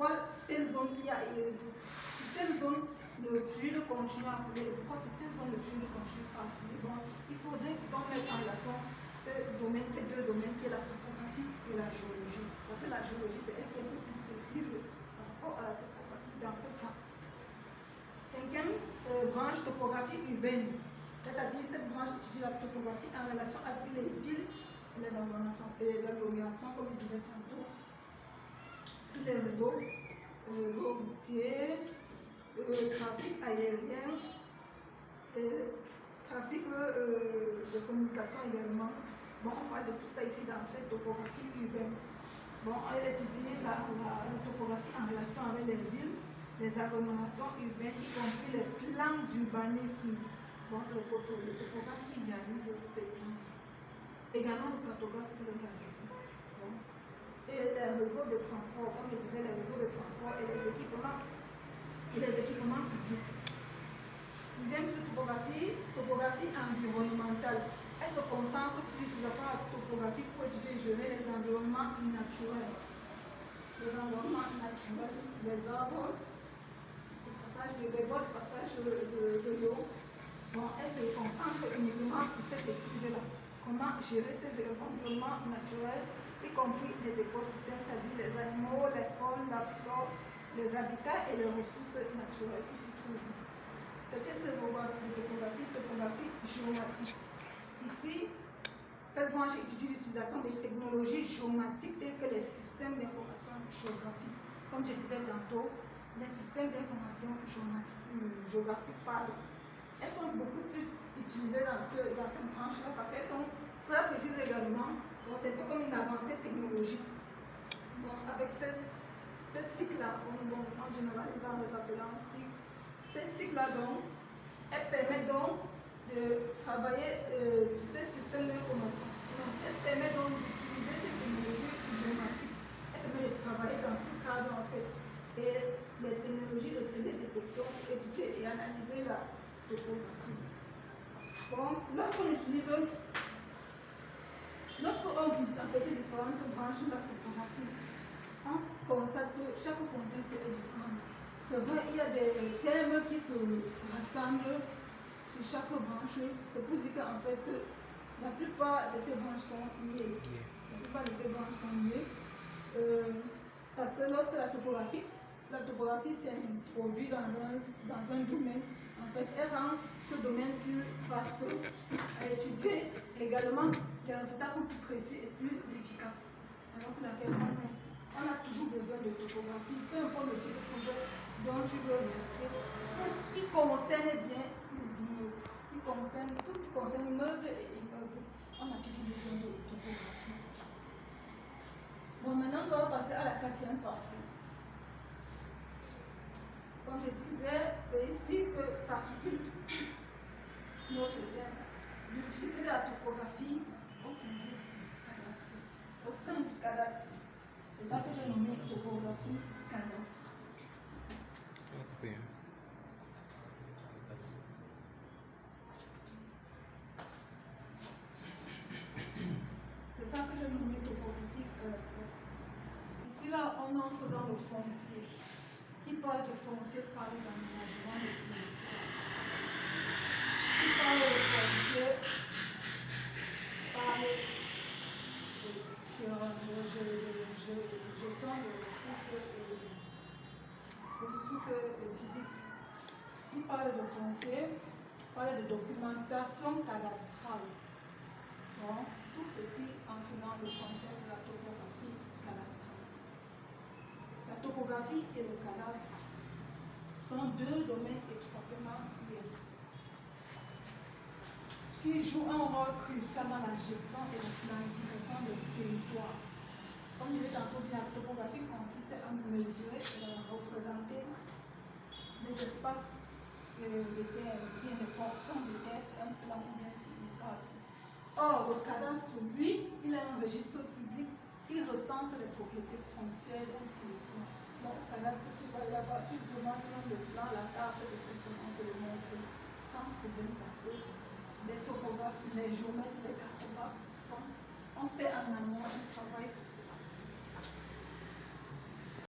pourquoi telle zone il y a telle zone le fluide continue à couler, et pourquoi sur telle zone le fluide continue à couler. Donc, il faudrait donc mettre en relation ces deux domaines qui est la topographie et la géologie. Parce que la géologie, c'est elle qui est un peu plus précise par rapport à la topographie dans ce cas. Cinquième branche, topographie urbaine. C'est-à-dire, cette branche étudie la topographie en relation avec les villes et les agglomérations, comme je disais tantôt. Tous les réseaux routiers, trafic aérien, trafic de communication également. Bon, on parle de tout ça ici dans cette topographie urbaine. Bon, elle étudie la topographie en relation avec les villes, les agglomérations urbaines, y compris les plans d'urbanisme. Bon, c'est le topographe qui réalise ces plans. Également le cartographe qui le réalise. Bon. Et les réseaux de transport, comme je disais, les réseaux de transport et les équipements publics. Sixième sur topographie, topographie environnementale. Elle se concentre sur l'utilisation de la topographie pour étudier et gérer les environnements naturels. Les environnements naturels, les arbres, les voies de passage de l'eau. Bon, elle se concentre uniquement sur cette étude-là. Comment gérer ces environnements naturels, y compris les écosystèmes, c'est-à-dire les animaux, les faunes, la flore, les habitats et les ressources naturelles qui s'y trouvent. Septième topographie géomatique. Ici, cette branche étudie l'utilisation des technologies géomatiques telles que les systèmes d'information géographique. Comme je disais tantôt, les systèmes d'information géographique, elles sont beaucoup plus utilisées dans cette branche-là parce qu'elles sont très précises également. Bon, c'est un peu comme une avancée technologique. Bon, avec ces cycles-là, en généralisant les appelant cycles, ces cycles-là, donc, elles permettent donc de travailler sur ces systèmes d'information. Elles permettent donc d'utiliser ces technologies géomatiques. Elles permettent de travailler dans ce cadre, en fait. Et les technologies de télédétection pour étudier et analyser la topographie. Bon, lorsqu'on visite en fait les différentes branches de la topographie, on constate que chaque contexte est différent. C'est vrai, il y a des termes qui se rassemblent sur chaque branche. C'est pour dire qu'en fait, la plupart de ces branches sont liées. Parce que lorsque la topographie s'introduit dans un domaine, en fait, elle rend ce domaine plus vaste à étudier. Également, les résultats sont plus précis et plus efficaces. Alors pour laquelle on a toujours besoin de topographie, peu importe le type de projet dont tu veux réaliser, qui concerne bien les immeubles, tout ce qui concerne immeubles et immeubles, on a toujours besoin de topographie. Bon, maintenant, on va passer à la quatrième partie. Comme je disais, c'est ici que s'articule notre thème. L'utilité de la topographie au service du cadastre. Au sein du cadastre. C'est ça que j'ai nommé topographie cadastre. Okay. C'est ça que j'ai nommé topographie cadastre. Ici, là, on entre dans le foncier. Qui parle de foncier parle d'aménagement de territoire. Qui parle de foncier parle de gestion de ressources physiques. Qui parle de foncier parle de documentation cadastrale. Donc, tout ceci entre dans le contexte de la topographie cadastrale. La topographie et le cadastre sont deux domaines étroitement liés qui jouent un rôle crucial dans la gestion et la planification des territoires. Comme je l'ai tantôt dit, la topographie consiste à mesurer et à représenter les espaces de terre, bien des portions de terre sur un plan bien sur une table. Or, le cadastre, lui, il est un registre public qui recense les propriétés foncières d'un territoire. Donc, le cadastre, tu vas là-bas, tu demandes le plan, la carte de section, on te le montre sans problème parce que les topographes, les géomètres, les cartographes, on fait en amont un travail